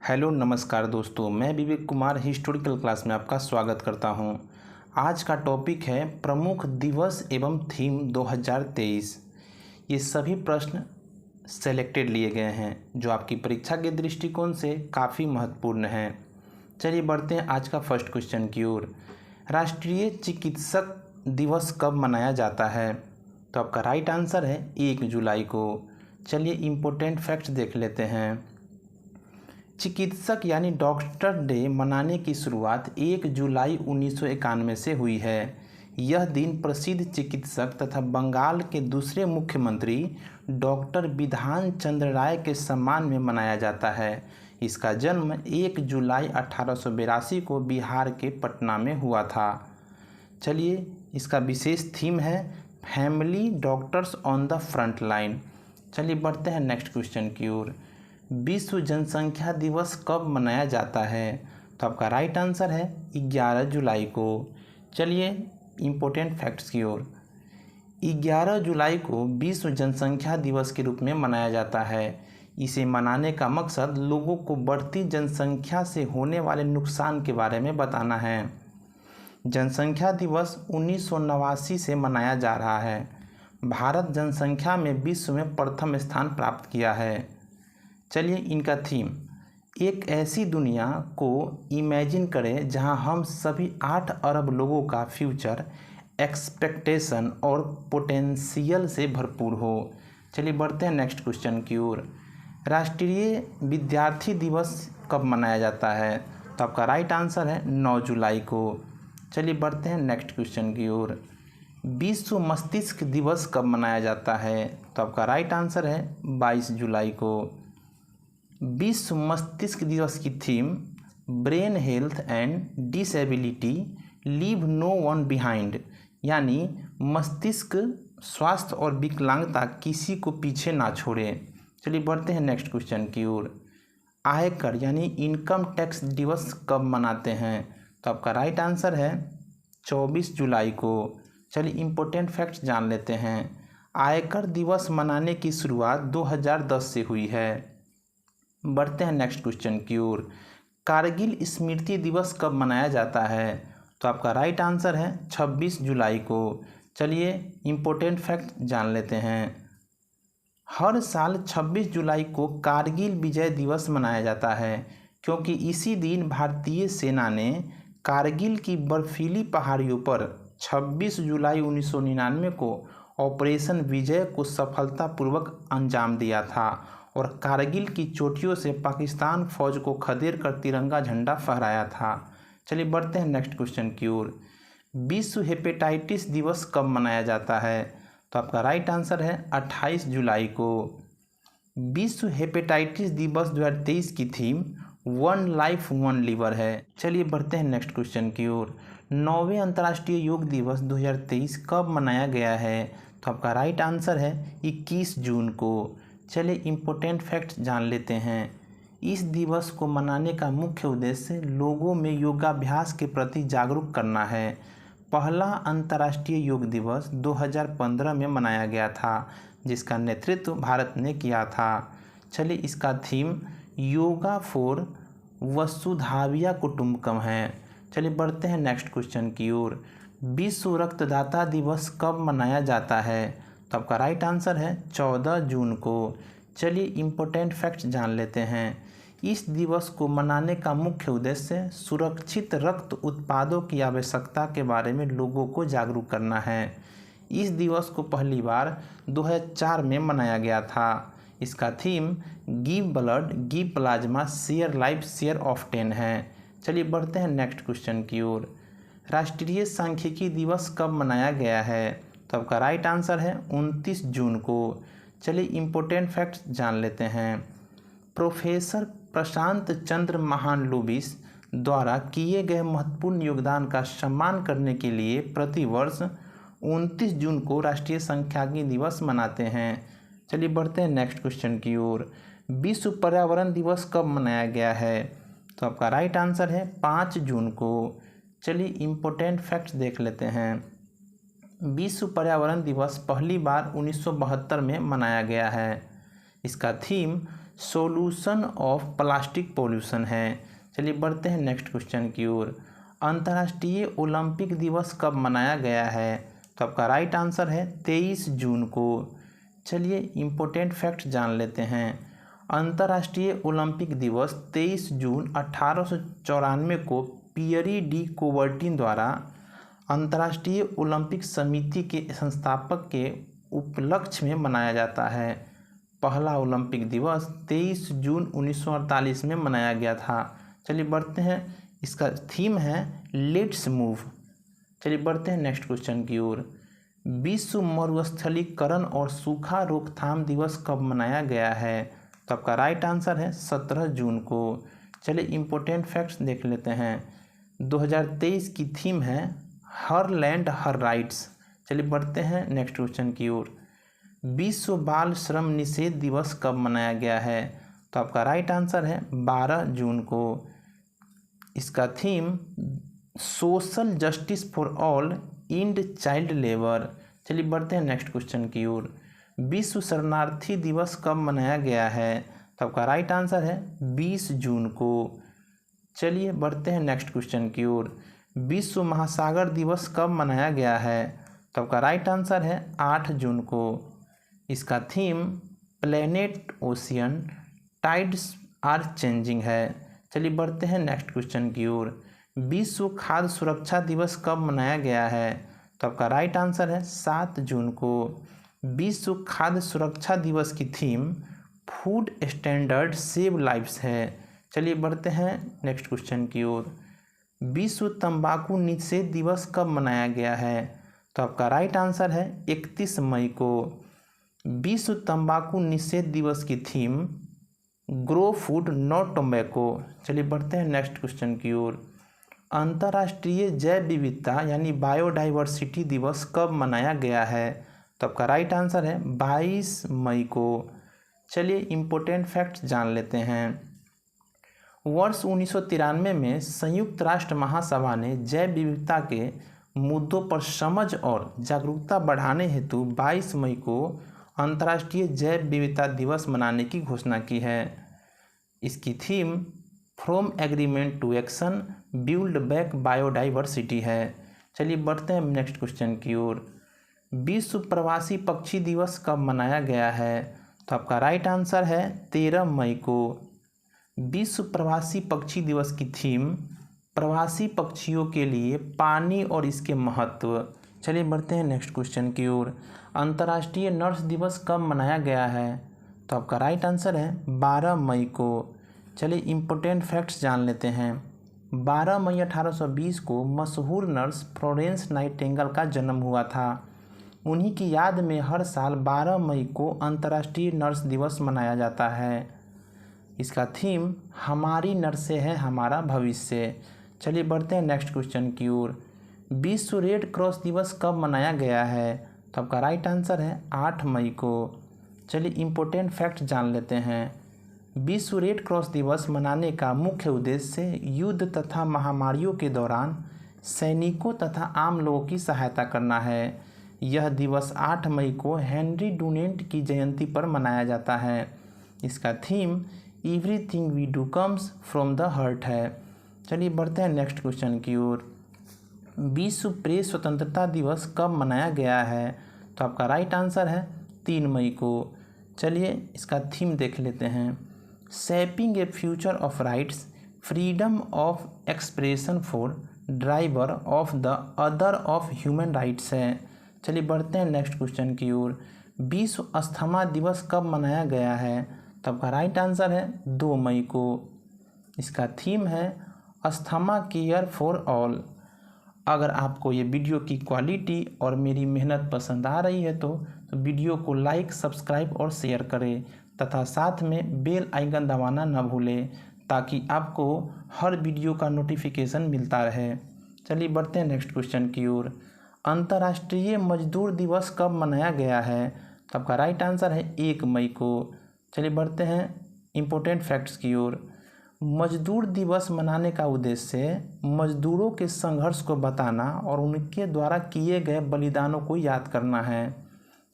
Hello नमस्कार दोस्तों, मैं विवेक कुमार हिस्टोरिकल क्लास में आपका स्वागत करता हूं। आज का टॉपिक है प्रमुख दिवस एवं थीम 2023। ये सभी प्रश्न सेलेक्टेड लिए गए हैं जो आपकी परीक्षा के दृष्टिकोण से काफ़ी महत्वपूर्ण हैं। चलिए बढ़ते हैं आज का फर्स्ट क्वेश्चन की ओर। राष्ट्रीय चिकित्सक दिवस कब मनाया जाता है? तो आपका राइट आंसर है 1 जुलाई को। चलिए इम्पोर्टेंट फैक्ट्स देख लेते हैं। चिकित्सक यानी डॉक्टर डे मनाने की शुरुआत 1 जुलाई 1991 से हुई है। यह दिन प्रसिद्ध चिकित्सक तथा बंगाल के दूसरे मुख्यमंत्री डॉक्टर बिधान चंद्र राय के सम्मान में मनाया जाता है। इसका जन्म 1 जुलाई 1882 को बिहार के पटना में हुआ था। चलिए इसका विशेष थीम है family doctors on the front line. चलिए बढ़ते हैं नेक्स्ट क्वेश्चन की ओर। विश्व जनसंख्या दिवस कब मनाया जाता है? तो आपका राइट आंसर है 11 जुलाई को। चलिए इम्पोर्टेंट फैक्ट्स की ओर। 11 जुलाई को विश्व जनसंख्या दिवस के रूप में मनाया जाता है। इसे मनाने का मकसद लोगों को बढ़ती जनसंख्या से होने वाले नुकसान के बारे में बताना है। जनसंख्या दिवस 1989 से मनाया जा रहा है। भारत जनसंख्या में विश्व में प्रथम स्थान प्राप्त किया है। चलिए इनका थीम, एक ऐसी दुनिया को इमेजिन करें जहां हम सभी 8 अरब लोगों का फ्यूचर एक्सपेक्टेशन और पोटेंशियल से भरपूर हो। चलिए बढ़ते हैं नेक्स्ट क्वेश्चन की ओर। राष्ट्रीय विद्यार्थी दिवस कब मनाया जाता है? तो आपका राइट आंसर है 9 जुलाई को। चलिए बढ़ते हैं नेक्स्ट क्वेश्चन की ओर। विश्व मस्तिष्क दिवस कब मनाया जाता है? तो आपका राइट आंसर है 22 जुलाई को। विश्व मस्तिष्क दिवस की theme brain health and disability leave no one behind, यानी मस्तिष्क स्वास्थ्य और विकलांगता किसी को पीछे ना छोड़े। चलिए बढ़ते हैं नेक्स्ट क्वेश्चन की ओर। आयकर यानी इनकम टैक्स दिवस कब मनाते हैं? तो आपका राइट आंसर है 24 जुलाई को। चलिए इम्पोर्टेंट फैक्ट्स जान लेते हैं। आयकर दिवस मनाने की शुरुआत 2010 से हुई है। बढ़ते हैं नेक्स्ट क्वेश्चन की ओर। कारगिल स्मृति दिवस कब मनाया जाता है? तो आपका राइट आंसर है 26 जुलाई को। चलिए इम्पोर्टेंट फैक्ट जान लेते हैं। हर साल 26 जुलाई को कारगिल विजय दिवस मनाया जाता है, क्योंकि इसी दिन भारतीय सेना ने कारगिल की बर्फीली पहाड़ियों पर 26 जुलाई 1999 को ऑपरेशन विजय को सफलतापूर्वक अंजाम दिया था और कारगिल की चोटियों से पाकिस्तान फौज को खदेड़ कर तिरंगा झंडा फहराया था। चलिए बढ़ते हैं नेक्स्ट क्वेश्चन की ओर। विश्व हेपेटाइटिस दिवस कब मनाया जाता है? तो आपका राइट आंसर है 28 जुलाई को। विश्व हेपेटाइटिस दिवस 2023 की theme one life one liver है। चलिए बढ़ते हैं नेक्स्ट क्वेश्चन की ओर। 9वें अंतर्राष्ट्रीय योग दिवस 2023 कब मनाया गया है? तो आपका राइट आंसर है 21 जून को। चलिए इम्पोर्टेंट फैक्ट्स जान लेते हैं। इस दिवस को मनाने का मुख्य उद्देश्य लोगों में योगाभ्यास के प्रति जागरूक करना है। पहला अंतर्राष्ट्रीय योग दिवस 2015 में मनाया गया था, जिसका नेतृत्व भारत ने किया था। चलिए इसका थीम योगा फॉर वसुधाविया कुटुम्बकम है। चलिए बढ़ते हैं नेक्स्ट क्वेश्चन की ओर। विश्व रक्तदाता दिवस कब मनाया जाता है? तो आपका राइट आंसर है 14 जून को। चलिए इम्पोर्टेंट फैक्ट्स जान लेते हैं। इस दिवस को मनाने का मुख्य उद्देश्य सुरक्षित रक्त उत्पादों की आवश्यकता के बारे में लोगों को जागरूक करना है। इस दिवस को पहली बार 2004 में मनाया गया था। इसका theme give blood give plasma share life share of 10 है। चलिए बढ़ते हैं नेक्स्ट क्वेश्चन की ओर। राष्ट्रीय सांख्यिकी दिवस कब मनाया गया है? तो आपका राइट आंसर है 29 जून को। चलिए इम्पोर्टेंट फैक्ट्स जान लेते हैं। प्रोफेसर प्रशांत चंद्र महालनोबिस द्वारा किए गए महत्वपूर्ण योगदान का सम्मान करने के लिए प्रतिवर्ष 29 जून को राष्ट्रीय सांख्यिकी दिवस मनाते हैं। चलिए बढ़ते हैं नेक्स्ट क्वेश्चन की ओर। विश्व पर्यावरण दिवस कब मनाया गया है? तो आपका राइट आंसर है 5 जून को। चलिए इम्पोर्टेंट फैक्ट्स देख लेते हैं। विश्व पर्यावरण दिवस पहली बार 1972 में मनाया गया है। इसका theme solution of plastic pollution है। चलिए बढ़ते हैं नेक्स्ट क्वेश्चन की ओर। अंतर्राष्ट्रीय ओलंपिक दिवस कब मनाया गया है? तो आपका राइट आंसर है 23 जून को। चलिए इम्पोर्टेंट फैक्ट जान लेते हैं। अंतर्राष्ट्रीय ओलंपिक दिवस 23 जून 1894 को पियरी डी कोवर्टिन द्वारा अंतर्राष्ट्रीय ओलंपिक समिति के संस्थापक के उपलक्ष्य में मनाया जाता है। पहला ओलंपिक दिवस 23 जून 1948 में मनाया गया था। चलिए बढ़ते हैं, इसका थीम है लेट्स मूव। चलिए बढ़ते हैं नेक्स्ट क्वेश्चन की ओर। विश्व मरुस्थलीकरण और सूखा रोकथाम दिवस कब मनाया गया है? तो आपका राइट आंसर है 17 जून को। चलिए इम्पोर्टेंट फैक्ट्स देख लेते हैं। 2023 की थीम है हर लैंड हर राइट्स। चलिए बढ़ते हैं नेक्स्ट क्वेश्चन की ओर। विश्व बाल श्रम निषेध दिवस कब मनाया गया है? तो आपका राइट आंसर है 12 जून को। इसका theme social justice for all and child labour. चलिए बढ़ते हैं नेक्स्ट क्वेश्चन की ओर। विश्व शरणार्थी दिवस कब मनाया गया है? तो आपका राइट आंसर है 20 जून को। चलिए बढ़ते हैं नेक्स्ट क्वेश्चन की ओर। विश्व महासागर दिवस कब मनाया गया है? तो आपका राइट आंसर है 8 जून को। इसका theme planet ocean tides are changing है। चलिए बढ़ते हैं नेक्स्ट क्वेश्चन की ओर। विश्व खाद्य सुरक्षा दिवस कब मनाया गया है? तो आपका राइट आंसर है 7 जून को। विश्व खाद्य सुरक्षा दिवस की theme food standard save lives है। चलिए बढ़ते हैं नेक्स्ट क्वेश्चन की ओर। विश्व तंबाकू निषेध दिवस कब मनाया गया है? तो आपका राइट आंसर है 31 मई को। विश्व तंबाकू निषेध दिवस की theme grow food not tobacco. चलिए बढ़ते हैं नेक्स्ट क्वेश्चन की ओर। अंतर्राष्ट्रीय जैव विविधता यानी बायोडाइवर्सिटी दिवस कब मनाया गया है? तो आपका राइट आंसर है 22 मई को। चलिए इम्पोर्टेंट फैक्ट्स जान लेते हैं। वर्ष 1993 में संयुक्त राष्ट्र महासभा ने जैव विविधता के मुद्दों पर समझ और जागरूकता बढ़ाने हेतु 22 मई को अंतर्राष्ट्रीय जैव विविधता दिवस मनाने की घोषणा की है। इसकी theme from agreement to action build back biodiversity है। चलिए बढ़ते हैं नेक्स्ट क्वेश्चन की ओर। विश्व प्रवासी पक्षी दिवस कब मनाया गया है? तो आपका राइट आंसर है 13 मई को। विश्व प्रवासी पक्षी दिवस की थीम प्रवासी पक्षियों के लिए पानी और इसके महत्व। चलिए बढ़ते हैं नेक्स्ट क्वेश्चन की ओर। अंतर्राष्ट्रीय नर्स दिवस कब मनाया गया है? तो आपका राइट आंसर है 12 मई को। चलिए इम्पोर्टेंट फैक्ट्स जान लेते हैं। 12 मई 1820 को मशहूर नर्स फ्लोरेंस नाइटिंगेल का जन्म हुआ था। उन्हीं की याद में हर साल 12 मई को अंतर्राष्ट्रीय नर्स दिवस मनाया जाता है। इसका थीम हमारी नर्सें हैं हमारा भविष्य। चलिए बढ़ते हैं नेक्स्ट क्वेश्चन की ओर। विश्व रेड क्रॉस दिवस कब मनाया गया है? तो आपका राइट आंसर है 8 मई को। चलिए इम्पोर्टेंट फैक्ट जान लेते हैं। विश्व रेड क्रॉस दिवस मनाने का मुख्य उद्देश्य युद्ध तथा महामारियों के दौरान सैनिकों तथा आम लोगों की सहायता करना है। यह दिवस 8 मई को हेनरी डुनेंट की जयंती पर मनाया जाता है। इसका theme everything we do comes from the heart है। चलिए बढ़ते हैं नेक्स्ट क्वेश्चन की ओर। विश्व प्रेस स्वतंत्रता दिवस कब मनाया गया है? तो आपका राइट आंसर है 3 मई को। चलिए इसका थीम देख लेते हैं। Shaping A future of rights freedom of expression for driver of the other of human rights है। चलिए बढ़ते हैं नेक्स्ट क्वेश्चन की ओर। विश्व अस्थमा दिवस कब मनाया गया है? तो आपका राइट आंसर है 2 मई को। इसका थीम है अस्थमा केयर फॉर ऑल। अगर आपको ये वीडियो की क्वालिटी और मेरी मेहनत पसंद आ रही है तो वीडियो को लाइक, सब्सक्राइब और शेयर करें तथा साथ में बेल आइकन दबाना न भूलें ताकि आपको हर वीडियो का नोटिफिकेशन मिलता रहे। चलिए बढ़ते हैं नेक्स्ट क्वेश्चन की ओर। अंतर्राष्ट्रीय मजदूर दिवस कब मनाया गया है? तो आपका राइट आंसर है 1 मई को। चलिए बढ़ते हैं इम्पोर्टेंट फैक्ट्स की ओर। मजदूर दिवस मनाने का उद्देश्य मजदूरों के संघर्ष को बताना और उनके द्वारा किए गए बलिदानों को याद करना है।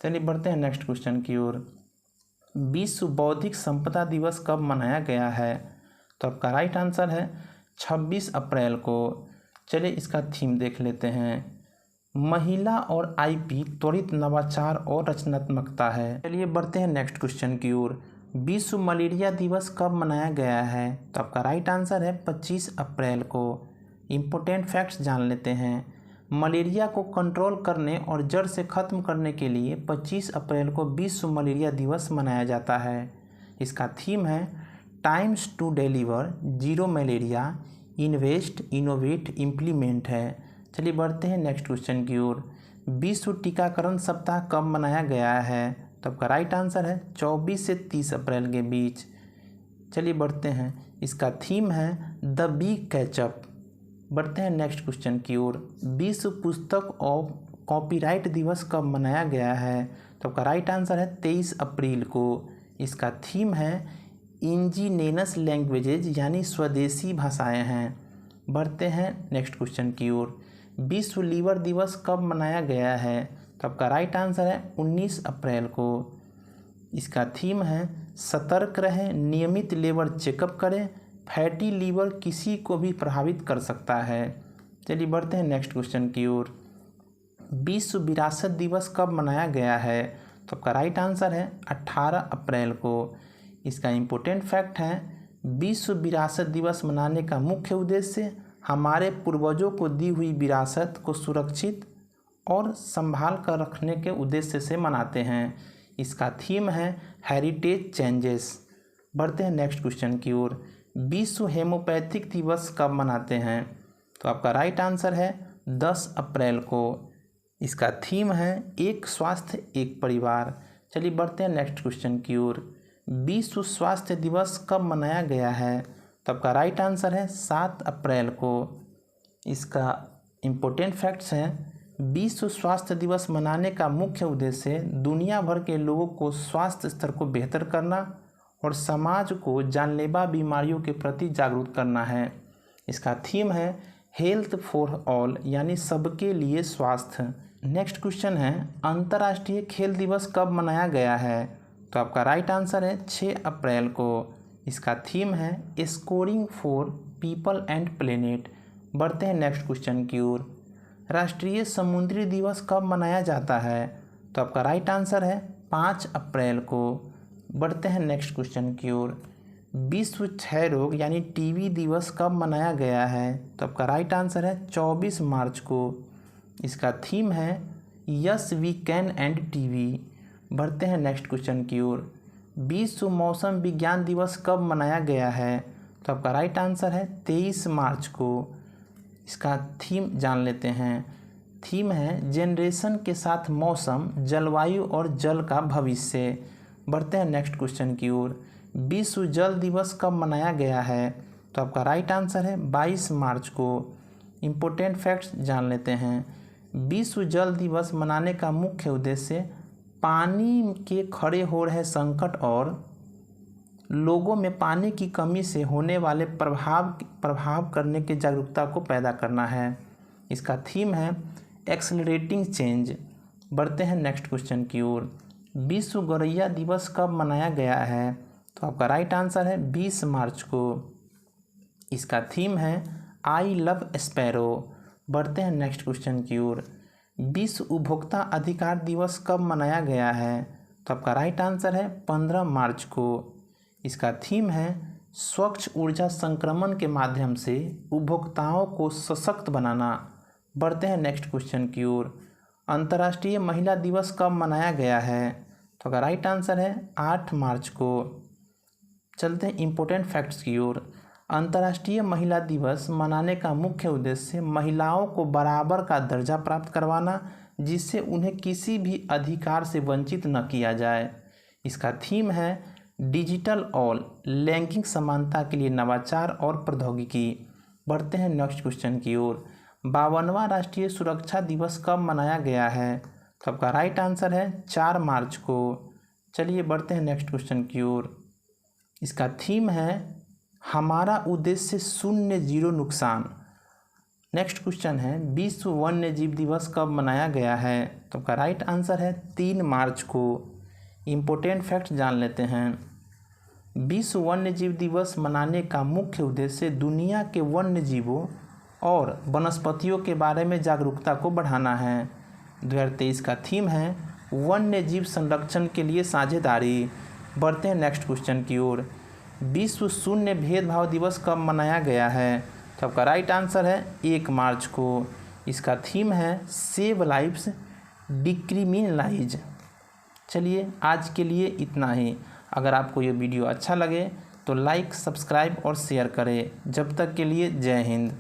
चलिए बढ़ते हैं नेक्स्ट क्वेश्चन की ओर। विश्व बौद्धिक संपदा दिवस कब मनाया गया है? तो आपका राइट आंसर है 26 अप्रैल को। चलिए इसका थीम देख लेते हैं। महिला और आईपी त्वरित नवाचार और रचनात्मकता है। चलिए बढ़ते हैं नेक्स्ट क्वेश्चन की ओर। विश्व मलेरिया दिवस कब मनाया गया है? तो आपका राइट आंसर है 25 अप्रैल को। इम्पोर्टेंट फैक्ट्स जान लेते हैं। मलेरिया को कंट्रोल करने और जड़ से ख़त्म करने के लिए 25 अप्रैल को विश्व मलेरिया दिवस मनाया जाता है। इसका थीम है times to deliver zero malaria, invest innovate implement है। चलिए बढ़ते हैं नेक्स्ट क्वेश्चन की ओर। विश्व टीकाकरण सप्ताह कब मनाया गया है? तो आपका राइट आंसर है 24 से 30 अप्रैल के बीच। चलिए बढ़ते हैं। इसका थीम है द बिग कैचअप। बढ़ते हैं नेक्स्ट क्वेश्चन की ओर। विश्व पुस्तक और कॉपीराइट दिवस कब मनाया गया है? तो आपका राइट आंसर है 23 अप्रैल को। इसका थीम है इंडिजिनस लैंग्वेजेज यानी स्वदेशी भाषाएं हैं। बढ़ते हैं नेक्स्ट क्वेश्चन की ओर। विश्व लीवर दिवस कब मनाया गया है? तो आपका राइट आंसर है 19 अप्रैल को। इसका थीम है सतर्क रहें, नियमित लीवर चेकअप करें, फैटी लीवर किसी को भी प्रभावित कर सकता है। चलिए बढ़ते हैं नेक्स्ट क्वेश्चन की ओर। विश्व विरासत दिवस कब मनाया गया है? तो आपका राइट आंसर है 18 अप्रैल को। इसका इम्पोर्टेंट फैक्ट है विश्व विरासत दिवस मनाने का मुख्य उद्देश्य हमारे पूर्वजों को दी हुई विरासत को सुरक्षित और संभाल कर रखने के उद्देश्य से मनाते हैं। इसका थीम है हेरिटेज चेंजेस। बढ़ते हैं नेक्स्ट क्वेश्चन की ओर। विश्व हेमोपैथिक दिवस कब मनाते हैं? तो आपका राइट आंसर है 10 अप्रैल को। इसका थीम है एक स्वास्थ्य एक परिवार। चलिए बढ़ते हैं नेक्स्ट क्वेश्चन की ओर। विश्व स्वास्थ्य दिवस कब मनाया गया है? तो आपका राइट आंसर है 7 अप्रैल को। इसका इम्पोर्टेंट फैक्ट्स हैं विश्व स्वास्थ्य दिवस मनाने का मुख्य उद्देश्य दुनिया भर के लोगों को स्वास्थ्य स्तर को बेहतर करना और समाज को जानलेवा बीमारियों के प्रति जागरूक करना है। इसका थीम है हेल्थ फॉर ऑल यानी सबके लिए स्वास्थ्य। नेक्स्ट क्वेश्चन है अंतर्राष्ट्रीय खेल दिवस कब मनाया गया है? तो आपका राइट आंसर है 6 अप्रैल को। इसका थीम है scoring for people and planet. बढ़ते हैं नेक्स्ट क्वेश्चन की ओर। राष्ट्रीय समुद्री दिवस कब मनाया जाता है? तो आपका राइट आंसर है 5 अप्रैल को। बढ़ते हैं नेक्स्ट क्वेश्चन की ओर। विश्व क्षय रोग यानी टीबी दिवस कब मनाया गया है? तो आपका राइट आंसर है 24 मार्च को। इसका थीम है yes we can end TB. बढ़ते हैं नेक्स्ट क्वेश्चन की ओर। विश्व मौसम विज्ञान दिवस कब मनाया गया है? तो आपका राइट आंसर है 23 मार्च को। इसका थीम जान लेते हैं। थीम है जेनरेशन के साथ मौसम, जलवायु और जल का भविष्य। बढ़ते हैं नेक्स्ट क्वेश्चन की ओर। विश्व जल दिवस कब मनाया गया है? तो आपका राइट आंसर है 22 मार्च को। इम्पोर्टेंट फैक्ट्स जान लेते हैं। विश्व जल दिवस मनाने का मुख्य उद्देश्य पानी के खड़े हो रहे संकट और लोगों में पानी की कमी से होने वाले प्रभाव करने की जागरूकता को पैदा करना है। इसका थीम है एक्सेलरेटिंग चेंज। बढ़ते हैं नेक्स्ट क्वेश्चन की ओर। विश्व गौरैया दिवस कब मनाया गया है? तो आपका राइट आंसर है 20 मार्च को। इसका थीम है आई लव स्पैरो। बढ़ते हैं नेक्स्ट क्वेश्चन की ओर। विश्व उपभोक्ता अधिकार दिवस कब मनाया गया है? तो आपका राइट आंसर है 15 मार्च को। इसका थीम है स्वच्छ ऊर्जा संक्रमण के माध्यम से उपभोक्ताओं को सशक्त बनाना। बढ़ते हैं नेक्स्ट क्वेश्चन की ओर। अंतर्राष्ट्रीय महिला दिवस कब मनाया गया है? तो अगर राइट आंसर है 8 मार्च को। चलते हैं इम्पोर्टेंट फैक्ट्स की ओर। अंतर्राष्ट्रीय महिला दिवस मनाने का मुख्य उद्देश्य महिलाओं को बराबर का दर्जा प्राप्त करवाना, जिससे उन्हें किसी भी अधिकार से वंचित न किया जाए। इसका थीम है डिजिटल और लैंगिक समानता के लिए नवाचार और प्रौद्योगिकी। बढ़ते हैं नेक्स्ट क्वेश्चन की ओर। 52वां राष्ट्रीय सुरक्षा दिवस कब मनाया गया है? तो आपका राइट आंसर है 4 मार्च को। चलिए बढ़ते हैं नेक्स्ट क्वेश्चन की ओर। इसका थीम है हमारा उद्देश्य शून्य जीरो नुकसान। नेक्स्ट क्वेश्चन है विश्व वन्य जीव दिवस कब मनाया गया है? तो आपका राइट आंसर है 3 मार्च को। इम्पोर्टेंट फैक्ट जान लेते हैं। विश्व वन्यजीव दिवस मनाने का मुख्य उद्देश्य दुनिया के वन्य जीवों और वनस्पतियों के बारे में जागरूकता को बढ़ाना है। 2023 का थीम है वन्य जीव संरक्षण के लिए साझेदारी। बढ़ते हैं नेक्स्ट क्वेश्चन की ओर। विश्व शून्य भेदभाव दिवस कब मनाया गया है? तो आपका राइट आंसर है 1 मार्च को। इसका थीम है सेव लाइव्स डिक्रिमिनलाइज। चलिए आज के लिए इतना ही। अगर आपको ये वीडियो अच्छा लगे तो लाइक, सब्सक्राइब और शेयर करें। जब तक के लिए जय हिंद।